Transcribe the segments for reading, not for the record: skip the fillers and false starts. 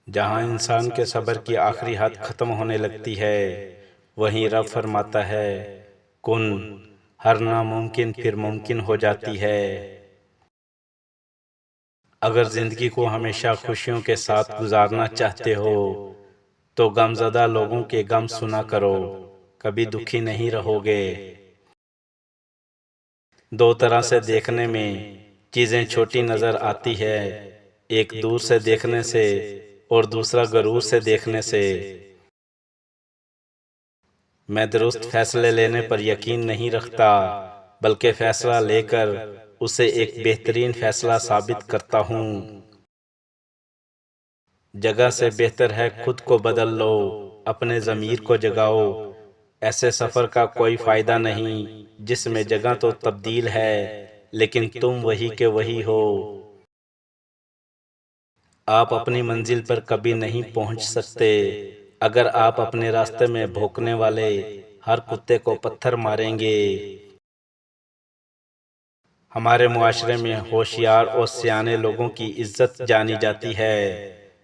جہاں انسان کے صبر کی آخری حد ختم ہونے لگتی ہے، وہیں رب فرماتا ہے کن، ہر ناممکن پھر ممکن ہو جاتی ہے۔ اگر زندگی کو ہمیشہ خوشیوں کے ساتھ گزارنا چاہتے ہو تو غمزدہ لوگوں کے غم سنا کرو، کبھی دکھی نہیں رہو گے۔ دو طرح سے دیکھنے میں چیزیں چھوٹی نظر آتی ہے، ایک دور سے دیکھنے سے اور دوسرا غرور سے دیکھنے سے۔ میں درست فیصلے لینے پر یقین نہیں رکھتا، بلکہ فیصلہ لے کر اسے ایک بہترین فیصلہ ثابت کرتا ہوں۔ جگہ سے بہتر ہے خود کو بدل لو، اپنے ضمیر کو جگاؤ۔ ایسے سفر کا کوئی فائدہ نہیں جس میں جگہ تو تبدیل ہے لیکن تم وہی کے وہی ہو۔ آپ اپنی منزل پر کبھی نہیں پہنچ سکتے اگر آپ اپنے راستے میں بھونکنے والے ہر کتے کو پتھر ماریں گے۔ ہمارے معاشرے میں ہوشیار اور سیانے لوگوں کی عزت جانی جاتی ہے،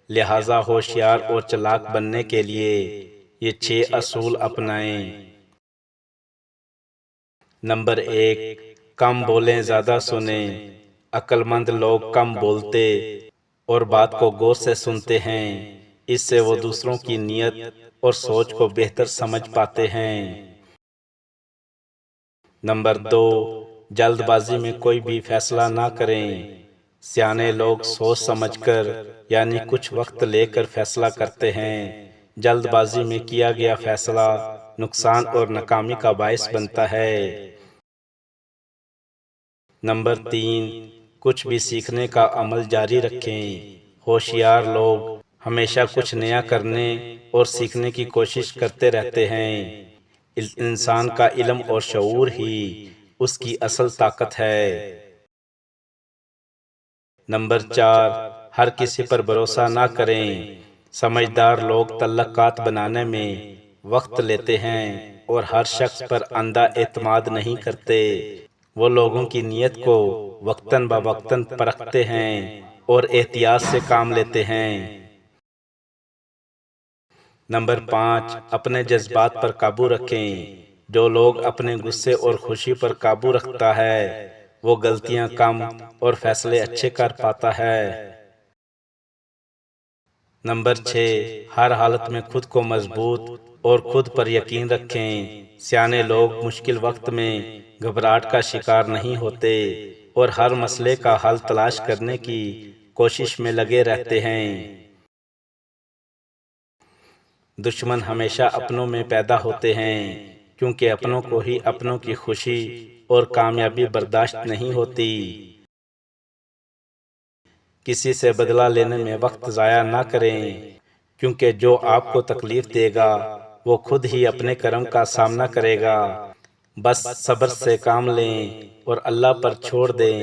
لہٰذا ہوشیار اور چلاک بننے کے لیے یہ 6 اصول اپنائیں۔ نمبر 1، کم بولیں زیادہ سنیں۔ عقل مند لوگ کم بولتے اور بات کو غور سے سنتے ہیں، اس سے وہ دوسروں کی نیت اور سوچ کو بہتر سمجھ پاتے ہیں۔ نمبر 2، جلد بازی میں کوئی بھی فیصلہ نہ کریں۔ سیانے لوگ سوچ سمجھ کر یعنی کچھ وقت لے کر فیصلہ کرتے ہیں، جلد بازی میں کیا گیا فیصلہ نقصان اور ناکامی کا باعث بنتا ہے۔ نمبر 3، کچھ بھی سیکھنے کا عمل جاری رکھیں۔ ہوشیار لوگ ہمیشہ کچھ نیا کرنے اور سیکھنے کی کوشش کرتے رہتے ہیں۔ انسان کا علم اور شعور ہی اس کی اصل طاقت ہے۔ نمبر 4، ہر کسی پر بھروسہ نہ کریں۔ سمجھدار لوگ تعلقات بنانے میں وقت لیتے ہیں اور ہر شخص پر اندھا اعتماد نہیں کرتے۔ وہ لوگوں کی نیت کو وقتاً بوقتاً پرکھتے ہیں اور احتیاط سے کام لیتے ہیں۔ نمبر 5، اپنے جذبات پر قابو رکھیں۔ جو لوگ اپنے غصے اور خوشی پر قابو رکھتا ہے وہ غلطیاں کم اور فیصلے اچھے کر پاتا ہے۔ نمبر 6، ہر حالت میں خود کو مضبوط اور خود پر یقین رکھیں۔ سیانے لوگ مشکل وقت میں گھبراہٹ کا شکار نہیں ہوتے اور ہر مسئلے کا حل تلاش کرنے کی کوشش میں لگے رہتے ہیں۔ دشمن ہمیشہ اپنوں میں پیدا ہوتے ہیں، کیونکہ اپنوں کو ہی اپنوں کی خوشی اور کامیابی برداشت نہیں ہوتی۔ کسی سے بدلہ لینے میں وقت ضائع نہ کریں، کیونکہ جو آپ کو تکلیف دے گا وہ خود ہی اپنے کرم کا سامنا کرے گا۔ بس صبر سے کام لیں اور اللہ پر چھوڑ دیں۔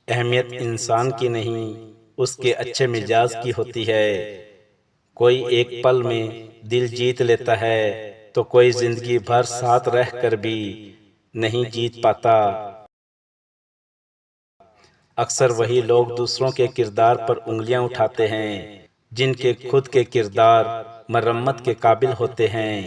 اہمیت انسان کی نہیں، اس کے اچھے مزاج کی ہوتی ہے۔ کوئی ایک پل میں دل جیت لیتا ہے تو کوئی زندگی بھر ساتھ رہ کر بھی نہیں جیت پاتا۔ اکثر وہی لوگ دوسروں کے کردار پر انگلیاں اٹھاتے ہیں جن کے خود کے کردار مرمت کے قابل ہوتے ہیں۔